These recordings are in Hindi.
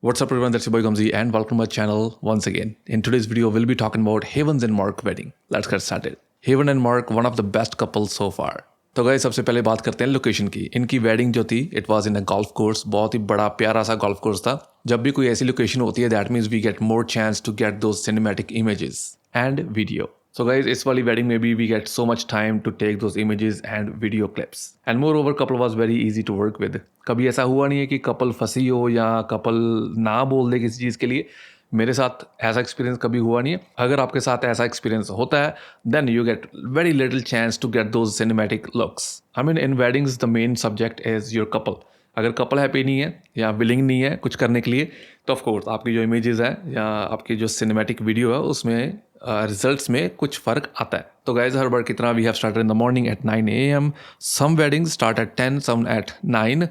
What's up everyone, that's your boy Gumzi and welcome to my channel once again. In today's video, we'll be talking about Havens and Mark wedding. Let's get started. Haven and Mark, one of the best couples so far. तो गाइस सबसे पहले बात करते हैं लोकेशन की. इनकी वेडिंग जो थी it was in a golf course. बहुत ही बड़ा प्यारा सा गोल्फ कोर्स था. जब भी कोई ऐसी लोकेशन होती है that means we get more chance to get those cinematic images and video. So guys, इस वाली wedding में भी we get so much time to take those images and video clips. And moreover, couple was very easy to work with. कभी ऐसा हुआ नहीं है कि couple फंसी हो या couple ना बोल दे किसी चीज़ के लिए. मेरे साथ ऐसा एक्सपीरियंस कभी हुआ नहीं है. अगर आपके साथ ऐसा एक्सपीरियंस होता है then you get very little chance to get those cinematic looks. I mean in weddings the main subject is your couple. अगर कपल हैप्पी नहीं है या विलिंग नहीं है कुछ करने के लिए तो ऑफ कोर्स आपकी जो इमेजेस हैं या आपकी जो सिनेमैटिक वीडियो है उसमें रिजल्ट्स में कुछ फ़र्क आता है. तो गाइज हर बार कितना we have started in the morning at 9 AM. Some weddings start at 10, some at 9.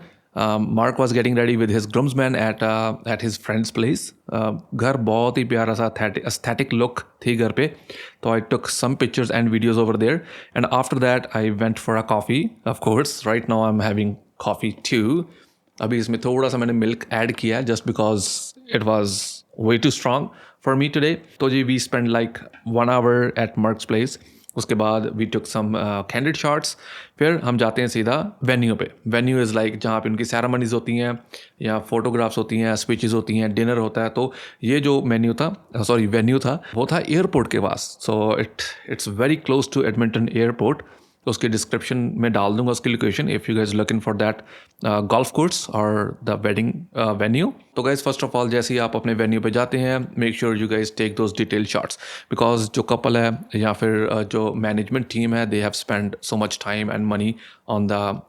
Mark was getting ready with his groomsmen at his friends place. घर बहुत ही प्यारा सा एस्थेटिक लुक थी घर पे. तो I took some pictures and videos over there and after that I went for a coffee. Of course right now I am having coffee too. अभी इसमें थोड़ा सा मैंने मिल्क ऐड किया just because it was way too strong for me today. तो जी we spend like 1 hour at Mark's place. उसके बाद we took some candid shots. फिर हम जाते हैं सीधा वेन्यू पे. वेन्यू इज़ लाइक जहाँ पे उनकी सेरेमनीज होती हैं या फोटोग्राफ्स होती हैं, स्पीचेस होती हैं, डिनर होता है. तो ये जो वेन्यू था वो था एयरपोर्ट के पास. So it's very close to Edmonton airport. तो उसके डिस्क्रिप्शन में डाल दूंगा उसकी location if you guys looking for that golf course और द वेडिंग वेन्यू. तो गाइज फर्स्ट ऑफ ऑल जैसे ही आप अपने वेन्यू पे जाते हैं make sure you guys take those detail shots because जो कपल है या फिर जो मैनेजमेंट टीम है they have spend so much time and money on the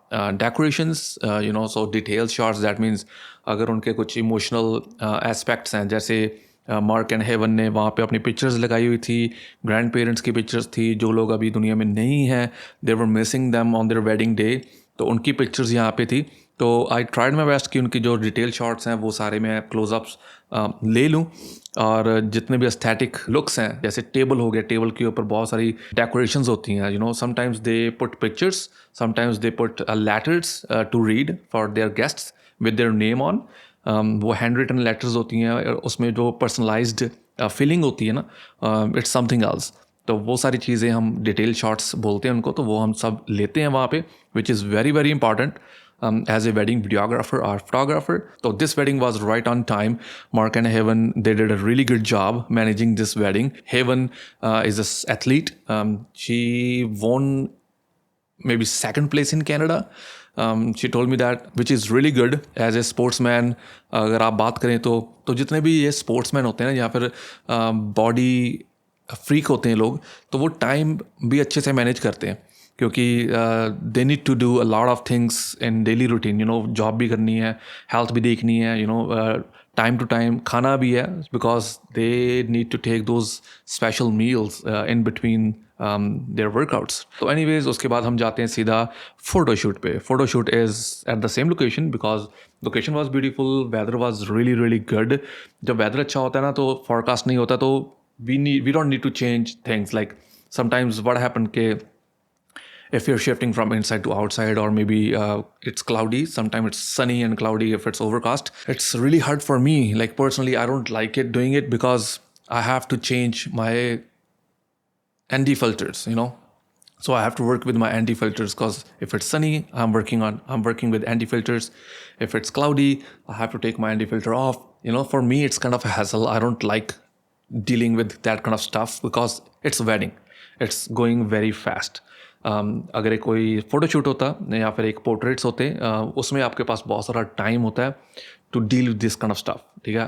decorations you know. So detail shots that means अगर उनके कुछ इमोशनल एस्पेक्ट्स हैं जैसे मार्क एंड हेवन ने वहाँ पे अपनी पिक्चर्स लगाई हुई थी, ग्रैंड पेरेंट्स की पिक्चर्स थी जो लोग अभी दुनिया में नहीं हैं, they were missing them on their wedding day. तो उनकी पिक्चर्स यहाँ पे थी. तो आई ट्राइड माई बेस्ट कि उनकी जो डिटेल शॉट्स हैं वो सारे मैं क्लोजअप्स ले लूँ. और जितने भी एस्थेटिक लुक्स हैं जैसे टेबल हो गया, टेबल के ऊपर बहुत सारी डेकोरेशंस होती हैं you know. Sometimes they put pictures, sometimes they put letters to read for their guests with their name on. वो हैंड रिटन लेटर्स होती हैं उसमें जो पर्सनलाइज्ड फीलिंग होती है ना इट्स समथिंग एल्स. तो वो सारी चीज़ें हम डिटेल शॉट्स बोलते हैं उनको. तो वो हम सब लेते हैं वहाँ पे which is very very important as a wedding videographer or photographer. So this wedding was right on time. Mark and Haven, they did a really good job managing this wedding. Haven is an athlete. She won maybe second place in Canada. She told me that, which is really good as a sportsman. अगर आप बात करें तो जितने भी ये स्पोर्ट्समैन होते हैं या फिर बॉडी फ्रीक होते हैं लोग तो वो टाइम भी अच्छे से मैनेज करते हैं क्योंकि they need to do a lot of things in daily routine you know. Job भी करनी है, हेल्थ भी देखनी है you know, time to time खाना भी है because they need to take those special meals in between their workouts. तो एनीवेज उसके बाद हम जाते हैं सीधा फ़ोटोशूट पे. Photoshoot is at the same location because location was beautiful, weather was really really good. जब वेदर अच्छा होता है ना तो फॉरकास्ट नहीं होता तो we don't need to change things. Like sometimes what happen के if you're shifting from inside to outside or maybe it's cloudy, sometimes it's sunny and cloudy if it's overcast, it's really hard for me. Like personally I don't like it doing it because I have to change my ND filters you know. So I have to work with my ND filters because if it's sunny I'm working with ND filters. If it's cloudy I have to take my ND filter off you know. For me it's kind of a hassle. I don't like dealing with that kind of stuff because it's a wedding, it's going very fast. अगर एक कोई फ़ोटोशूट होता या फिर एक पोर्ट्रेट्स होते उसमें आपके पास बहुत सारा टाइम होता है to deal with this kind of stuff. ठीक है,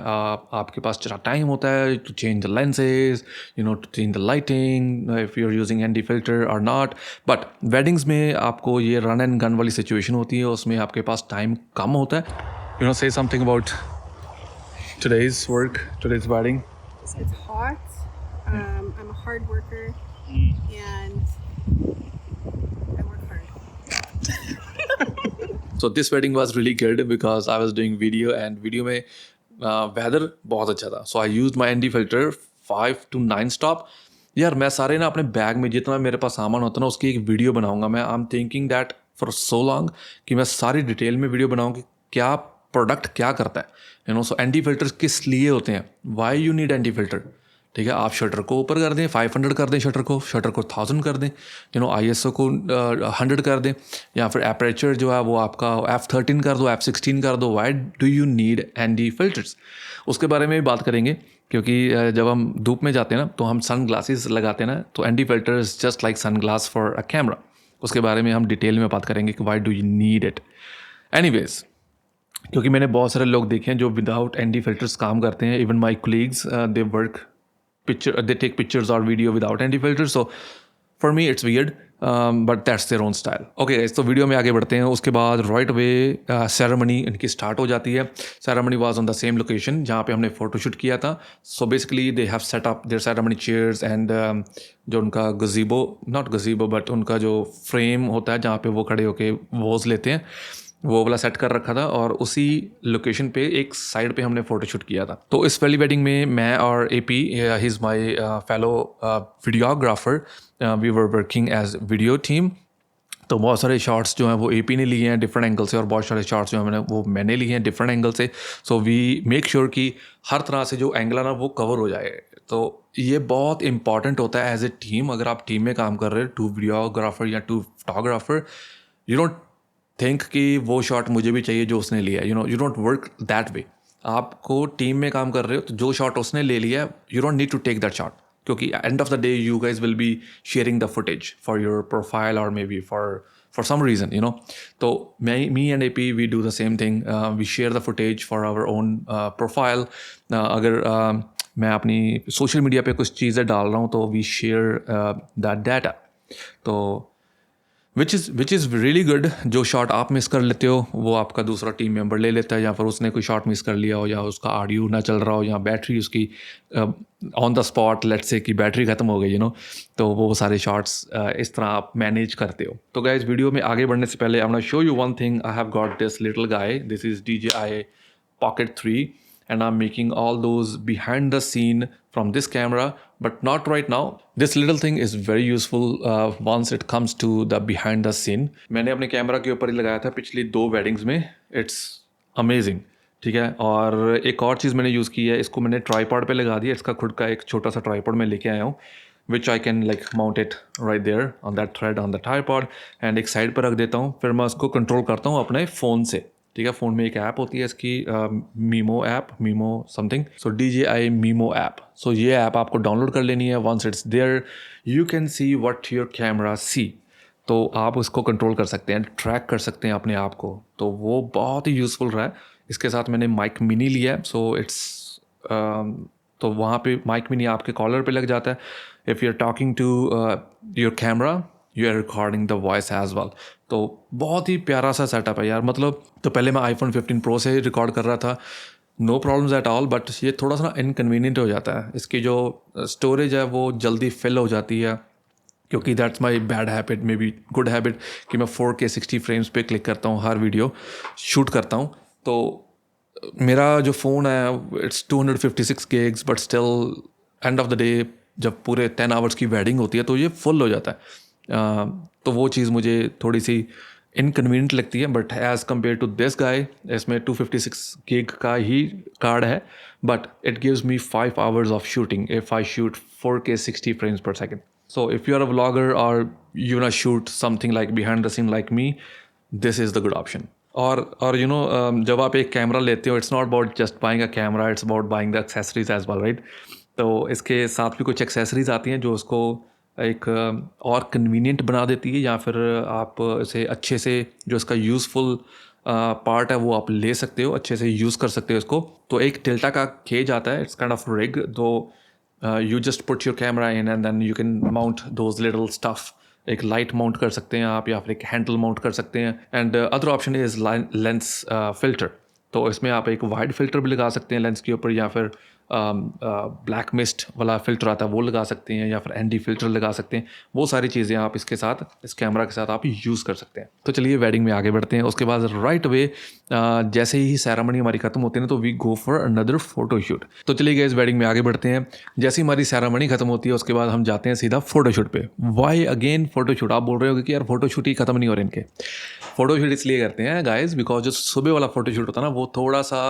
आपके पास जरा टाइम होता है to change the lenses you know, to change the lighting if you are using ND filter और नॉट. बट वेडिंग्स में आपको ये रन एंड गन वाली सिचुएशन होती है, उसमें आपके पास टाइम कम होता है. You know, say something about today's work, today's wedding. It's hot. I'm a hard worker and I work hard. So this wedding was really good because I was doing video and video में weather बहुत अच्छा था. So I used my ND filter 5 to 9 stop. यार मैं सारे ना अपने बैग में जितना मेरे पास सामान होता है ना उसकी एक वीडियो बनाऊंगा. मैं I am thinking that for so long कि मैं सारी डिटेल में वीडियो बनाऊँ कि क्या प्रोडक्ट क्या करता है, you no. So anti filters किस लिए होते हैं, why you need anti filter, ठीक है। आप शटर को ऊपर कर दें, 500 कर दें, शटर को 1000 कर दें, यू नो, ISO को 100 कर दें, या फिर एपरेचर जो है वो आपका f13 कर दो, f16 कर दो। Y do you need anti filters, उसके बारे में भी बात करेंगे, क्योंकि जब हम धूप में जाते हैं ना तो हम सन ग्लासेस लगाते हैं ना, तो anti filters just like sun glass for a camera. उसके बारे में हम डिटेल में बात करेंगे कि why do you need it. Anyways, क्योंकि मैंने बहुत सारे लोग देखे हैं जो विदाउट एंटी फिल्टर्स काम करते हैं। Even my colleagues they work they take pictures or video without anti filters, so for me it's weird, but that's their own style. Okay guys, तो वीडियो में आगे बढ़ते हैं। उसके बाद राइट वे सेरेमनी इनकी स्टार्ट हो जाती है। Ceremony was on the same location जहाँ पे हमने फोटोशूट किया था। So basically they have set up their ceremony chairs and जो उनका गजीबो, नॉट गजीबो बट उनका जो फ्रेम होता है जहाँ पे वो खड़े होके वोज लेते हैं, वो वाला सेट कर रखा था, और उसी लोकेशन पे एक साइड पे हमने फोटोशूट किया था। तो इस पहली वेडिंग में मैं और AP, he is my fellow videographer, we were working as video team. तो बहुत सारे शॉट्स जो हैं वो AP ने लिए हैं डिफरेंट एंगल से, और बहुत सारे शॉट्स जो हैं वो मैंने लिए हैं डिफरेंट एंगल से। सो वी मेक श्योर कि हर तरह से जो एंगल है ना वो कवर हो जाए। तो ये बहुत इंपॉर्टेंट होता है एज ए टीम। अगर आप टीम में काम कर रहे हो, 2 वीडियोग्राफर या 2 फोटोग्राफर, यू डोंट थिंक कि वो शॉट मुझे भी चाहिए जो उसने लिया है, you no, you don't work that way. आपको टीम में काम कर रहे हो तो जो शॉट उसने ले लिया, you don't need to take that shot, क्योंकि end of the day you guys will be sharing the footage for your profile और maybe for some reason, you know. तो me and AP we do the same thing, we share the footage for our own profile. अगर मैं अपनी सोशल मीडिया पे कुछ चीज़ें डाल रहा हूँ तो वी शेयर दैट डाटा। तो विच इज़ रियली गुड। जो शॉट आप मिस कर लेते हो वो आपका दूसरा टीम मेंबर ले लेता है, या फिर उसने कोई शॉट मिस कर लिया हो, या उसका ऑडियो ना चल रहा हो, या बैटरी उसकी on the spot let's say कि बैटरी ख़त्म हो गई, यू नो, तो वो सारे शॉट्स इस तरह आप मैनेज करते हो। तो गाइस, वीडियो में आगे बढ़ने से पहले I want to show you one thing. I have got this little guy, this is DJI Pocket 3, and I'm making all those behind the scene from this camera, but not right now. This little thing is very useful once it comes to the behind the scene. मैंने अपने कैमरा के ऊपर ही लगाया था पिछली 2 वेडिंग्स में। It's amazing, ठीक है। और एक और चीज़ मैंने यूज़ की है, इसको मैंने ट्राईपॉड पे लगा दिया। इसका खुद का एक छोटा सा ट्राईपॉड मैं लेके आया हूँ, which I can like mount it right there on that thread on the tripod, and एक साइड पर रख देता हूँ। फिर मैं उसको कंट्रोल करता हूँ अपने फ़ोन से, ठीक है। फ़ोन में एक ऐप होती है इसकी, Mimo app, Mimo something, so DJI Mimo app. So ये ऐप आपको डाउनलोड कर लेनी है। Once it's there you can see what your camera see. तो आप उसको कंट्रोल कर सकते हैं, ट्रैक कर सकते हैं अपने आप को। तो वो बहुत ही यूज़फुल रहा है। इसके साथ मैंने माइक मिनी लिया है, सो इट्स तो वहाँ पे माइक मिनी आपके कॉलर पे लग जाता है। If you are talking to your camera, you are recording the voice as well. तो बहुत ही प्यारा सा सेटअप है यार। मतलब तो पहले मैं iPhone 15 Pro से रिकॉर्ड कर रहा था, no problems at all, but ये थोड़ा सा इनकन्वीनियंट हो जाता है। इसकी जो स्टोरेज है वो जल्दी फिल हो जाती है, क्योंकि that's my bad habit, may be good habit, कि मैं 4K 60 फ्रेम्स पे क्लिक करता हूँ हर वीडियो शूट करता हूँ। तो मेरा जो फ़ोन है it's 256 gigs, but still and of the day जब पूरे 10 आवर्स की वेडिंग होती है तो ये फुल हो जाता है। तो वो चीज़ मुझे थोड़ी सी इनकन्वीनियंट लगती है। But as compare to this guy, इसमें 256 gig का ही कार्ड है, but it gives me 5 hours of shooting if I shoot 4K 60 frames per second. So if you are a vlogger और यू ना shoot something like behind the scene like me, this is the good option. और यू नो, जब आप एक कैमरा लेते हो, it's not about just buying a camera, it's about buying the accessories as well, right. तो इसके साथ भी कुछ एक्सेसरीज आती हैं जो उसको एक और कन्वीनियंट बना देती है, या फिर आप इसे अच्छे से जो इसका यूज़फुल पार्ट है वो आप ले सकते हो, अच्छे से यूज़ कर सकते हो इसको। तो एक टिल्टा का केज आता है, इट्स काइंड ऑफ रिग, दो you just put your camera in and then you can mount those little stuff. एक लाइट माउंट कर सकते हैं आप, या फिर एक हैंडल माउंट कर सकते हैं। And other option is lens filter. तो इसमें आप एक वाइड फिल्टर भी लगा सकते हैं लेंस के ऊपर, या फिर ब्लैक मिस्ट वाला फ़िल्टर आता है वो लगा सकते हैं, या फिर ND फिल्टर लगा सकते हैं। वो सारी चीज़ें आप इसके साथ, इस कैमरा के साथ आप यूज़ कर सकते हैं। तो चलिए वेडिंग में आगे बढ़ते हैं। उसके बाद राइट वे जैसे ही सेरेमनी हमारी ख़त्म होती है ना, तो we go for another photoshoot. तो चलिए गाइस, वेडिंग में आगे बढ़ते हैं। जैसे ही हमारी सेरेमनी ख़त्म होती है उसके बाद हम जाते हैं सीधा फ़ोटोशूट पे। Why again photoshoot? आप बोल रहे हो कि यार फ़ोटोशूट ही ख़त्म नहीं हो रहे इनके। फ़ोटोशूट इसलिए करते हैं गाइस बिकॉज जो सुबह वाला फ़ोटोशूट होता है ना वो थोड़ा सा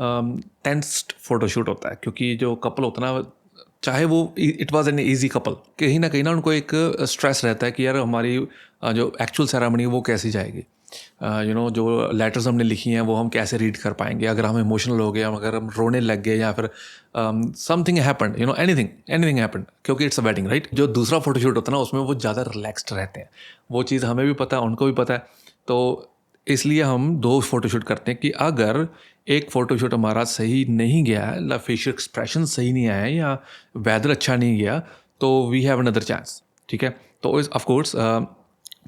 टेंस्ड फ़ोटोशूट होता है, क्योंकि जो कपल होता है ना, चाहे वो it was an easy couple, कहीं ना उनको एक स्ट्रेस रहता है कि यार हमारी जो एक्चुअल सेरेमनी वो कैसी जाएगी, जो लेटर्स हमने लिखी हैं वो हम कैसे रीड कर पाएंगे, अगर हम इमोशनल हो गए, अगर हम रोने लग गए, या फिर समथिंग हैपेंड, एनीथिंग हैपेंड, क्योंकि इट्स अ वेडिंग राइट। जो दूसरा फोटोशूट होता है ना उसमें वो ज़्यादा रिलैक्स्ड रहते हैं, वो चीज़ हमें भी पता है, उनको भी पता है। तो इसलिए हम 2 फोटोशूट करते हैं कि अगर एक फ़ोटोशूट हमारा सही नहीं गया है, या फेशियल एक्सप्रेशन सही नहीं आया, या वेदर अच्छा नहीं गया, तो वी हैव अनदर चांस, ठीक है। तो इस ऑफकोर्स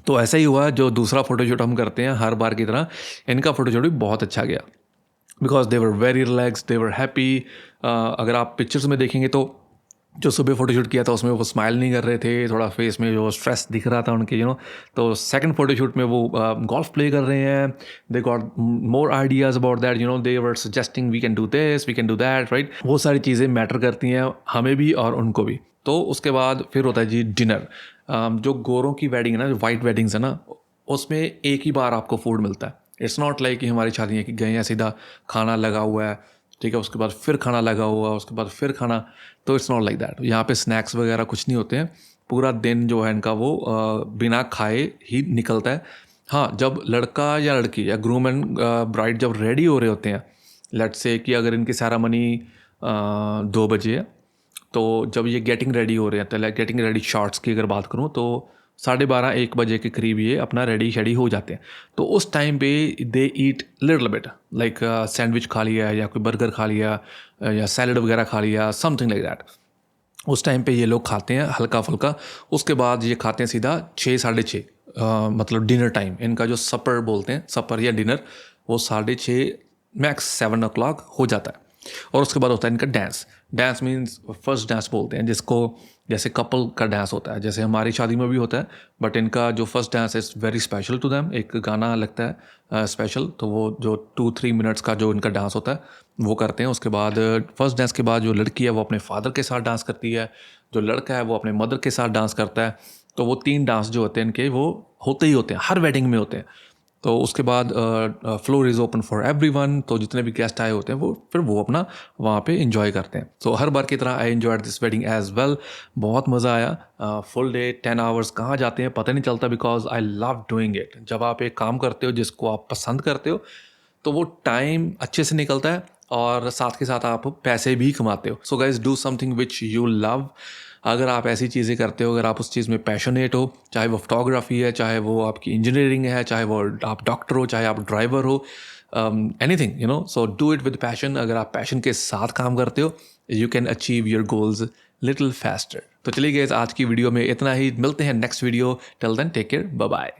तो ऐसा ही हुआ, जो दूसरा फ़ोटोशूट हम करते हैं हर बार की तरह, इनका फ़ोटोशूट भी बहुत अच्छा गया because they were very relax, they were happy. अगर आप पिक्चर्स में देखेंगे तो जो सुबह फोटोशूट किया था उसमें वो स्माइल नहीं कर रहे थे, थोड़ा फेस में जो स्ट्रेस दिख रहा था उनके, तो सेकंड फोटोशूट में वो गोल्फ प्ले कर रहे हैं, they got more ideas about that, they were suggesting we can do this, we can do that, right. वो सारी चीज़ें मैटर करती हैं हमें भी और उनको भी। तो उसके बाद फिर होता है जी डिनर। जो गोरों की वेडिंग है ना, जो वाइट वेडिंग्स है ना, उसमें एक ही बार आपको फूड मिलता है। इट्स नॉट लाइक कि हमारी शादी है कि गए हैं सीधा खाना लगा हुआ है, ठीक है, उसके बाद फिर खाना लगा हुआ, उसके बाद फिर खाना, तो इट्स नॉट लाइक दैट। यहाँ पे स्नैक्स वगैरह कुछ नहीं होते हैं, पूरा दिन जो है इनका वो बिना खाए ही निकलता है। हाँ, जब लड़का या लड़की या ग्रूम एंड ब्राइड जब रेडी हो रहे होते हैं, लेट्स से कि अगर इनकी सेरेमनी 2 बजे है, तो जब ये गेटिंग रेडी हो रहे हैं, तो लाइक गेटिंग रेडी शॉर्ट्स की अगर बात करूँ तो 12:30-1 बजे के करीब ये अपना रेडी शेडी हो जाते हैं। तो उस टाइम पे दे ईट लिटिल बिट, लाइक सैंडविच खा लिया, या कोई बर्गर खा लिया, या सैलड वगैरह खा लिया, समथिंग लाइक दैट। उस टाइम पे ये लोग खाते हैं हल्का फुल्का। उसके बाद ये खाते हैं सीधा 6-6:30, मतलब डिनर टाइम, इनका जो सपर बोलते हैं, सपर या डिनर, वो 6:30 मैक्स 7 o'clock हो जाता है। और उसके बाद होता है इनका dance. Dance means first dance बोलते हैं जिसको, जैसे कपल का डांस होता है, जैसे हमारी शादी में भी होता है, बट इनका जो first dance is very special to them. एक गाना लगता है स्पेशल, तो वो जो 2-3 मिनट्स का जो इनका डांस होता है वो करते हैं। उसके बाद फर्स्ट डांस के बाद जो लड़की है वो अपने फादर के साथ डांस करती है, जो लड़का है वो अपने मदर के साथ डांस करता है। तो वो 3 डांस जो होते हैं इनके वो होते ही होते हैं, हर वेडिंग में होते हैं। तो उसके बाद floor is open for everyone, तो जितने भी गेस्ट आए होते हैं वो अपना वहाँ पे इंजॉय करते हैं। तो हर बार की तरह I enjoyed this wedding as well, बहुत मज़ा आया। फुल डे 10 आवर्स कहाँ जाते हैं पता नहीं चलता, because I love doing it. जब आप एक काम करते हो जिसको आप पसंद करते हो, तो वो टाइम अच्छे से निकलता है और साथ के साथ आप पैसे भी कमाते हो। So guys, do something which you love. अगर आप ऐसी चीज़ें करते हो, अगर आप उस चीज़ में पैशनेट हो, चाहे वो फोटोग्राफी है, चाहे वो आपकी इंजीनियरिंग है, चाहे वो आप डॉक्टर हो, चाहे आप ड्राइवर हो, anything, so do it with passion. अगर आप पैशन के साथ काम करते हो, you can achieve your goals little faster. तो चलिए गाइस, आज की वीडियो में इतना ही। मिलते हैं next video. Till then take care, bye bye.